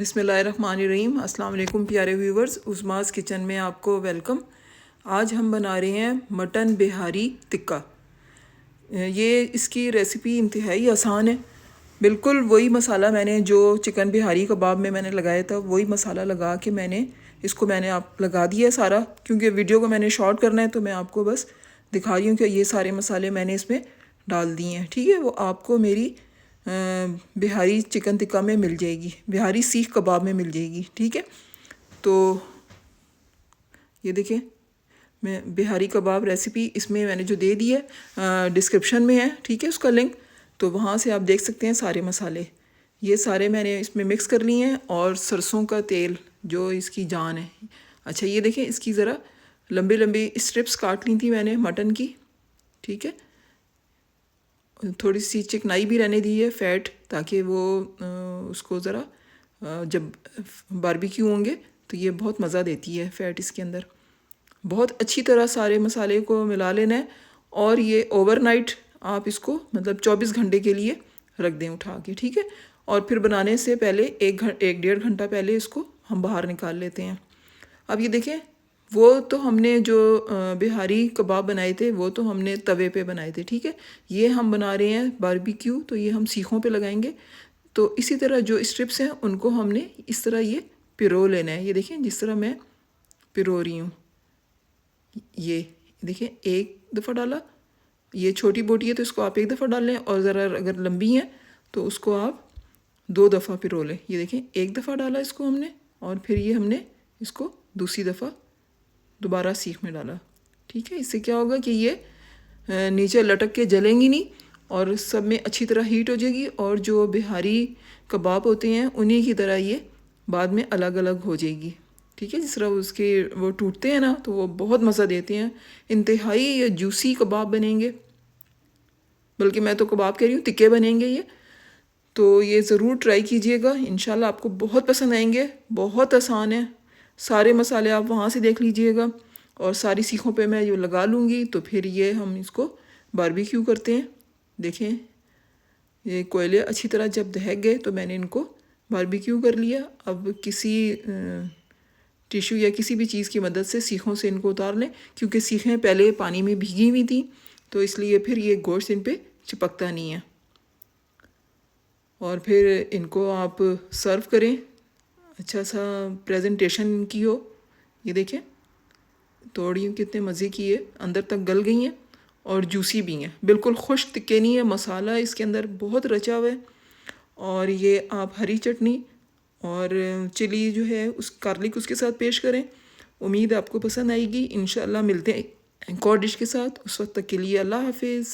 बिस्मिल्लाहिर्रहमानिर्रहीम। अस्सलाम वालेकुम प्यारे व्यूवर्स, उस्मास किचन में आपको वेलकम। आज हम बना रहे हैं मटन बिहारी टिक्का। ये इसकी रेसिपी इंतहाई आसान है। बिल्कुल वही मसाला मैंने जो चिकन बिहारी कबाब में मैंने लगाया था, वही मसाला लगा के मैंने आप लगा दिया सारा। क्योंकि वीडियो को मैंने शॉर्ट करना है तो मैं आपको बस दिखा रही हूँ कि ये सारे मसाले मैंने इसमें डाल दिए हैं। ठीक है, वो आपको मेरी बिहारी चिकन टिक्का में मिल जाएगी, बिहारी सीख कबाब में मिल जाएगी। ठीक है, तो ये देखें, मैं बिहारी कबाब रेसिपी इसमें मैंने जो दे दी है डिस्क्रिप्शन में है। ठीक है, उसका लिंक, तो वहाँ से आप देख सकते हैं सारे मसाले। ये सारे मैंने इसमें मिक्स कर लिए हैं, और सरसों का तेल जो इसकी जान है। अच्छा, ये देखें, इसकी ज़रा लंबी लंबी स्ट्रिप्स काट ली थी मैंने मटन की। ठीक है, थोड़ी सी चिकनाई भी रहने दी है, फ़ैट, ताकि वो उसको ज़रा जब बारबेक्यू होंगे तो ये बहुत मज़ा देती है फ़ैट इसके अंदर। बहुत अच्छी तरह सारे मसाले को मिला लेना है, और ये ओवरनाइट आप इसको मतलब 24 घंटे के लिए रख दें उठा के। ठीक है, और फिर बनाने से पहले एक डेढ़ घंटा पहले इसको हम बाहर निकाल लेते हैं। अब ये देखें, वो तो हमने जो बिहारी कबाब बनाए थे वो तो हमने तवे पे बनाए थे। ठीक है, ये हम बना रहे हैं बारबेक्यू, तो ये हम सीखों पे लगाएंगे। तो इसी तरह जो स्ट्रिप्स हैं उनको हमने इस तरह ये पिरो लेना है। ये देखें, जिस तरह मैं पिरो रही हूँ, ये देखें, एक दफ़ा डाला। ये छोटी बोटी है तो इसको आप एक दफ़ा डाल लें, और ज़रा अगर लंबी है तो उसको आप 2 दफ़ा पिरो लें। ये देखें, एक दफ़ा डाला इसको हमने, और फिर ये हमने इसको दूसरी दफ़ा दोबारा सीख में डाला। ठीक है, इससे क्या होगा कि ये नीचे लटक के जलेंगी नहीं, और सब में अच्छी तरह हीट हो जाएगी, और जो बिहारी कबाब होते हैं उन्हीं की तरह ये बाद में अलग अलग हो जाएगी। ठीक है, जिस तरह उसके वो टूटते हैं ना, तो वो बहुत मज़ा देते हैं। इंतहाई जूसी कबाब बनेंगे, बल्कि मैं तो कबाब कह रही हूँ, टिक्के बनेंगे ये। तो ये ज़रूर ट्राई कीजिएगा, इंशाल्लाह आपको बहुत पसंद आएंगे। बहुत आसान है, सारे मसाले आप वहाँ से देख लीजिएगा, और सारी सीखों पे मैं ये लगा लूँगी। तो फिर ये हम इसको बारबेक्यू करते हैं। देखें, ये कोयले अच्छी तरह जब दहक गए तो मैंने इनको बारबेक्यू कर लिया। अब किसी टिश्यू या किसी भी चीज़ की मदद से सीखों से इनको उतार लें, क्योंकि सीखें पहले पानी में भीगी हुई थी, तो इसलिए फिर ये गोश्त इन पर चिपकता नहीं है। और फिर इनको आप सर्व करें, अच्छा सा प्रेजेंटेशन की हो। ये देखें, तोड़ी कितने मज़े की है, अंदर तक गल गई हैं और जूसी भी हैं, बिल्कुल खुश्क टिक्के नहीं है। मसाला इसके अंदर बहुत रचा हुआ है। और ये आप हरी चटनी और चिली जो है उस गार्लिक उसके साथ पेश करें। उम्मीद आपको पसंद आएगी। इंशाल्लाह मिलते हैं एक और डिश के साथ। उस वक्त तक के लिए अल्लाह हाफिज़।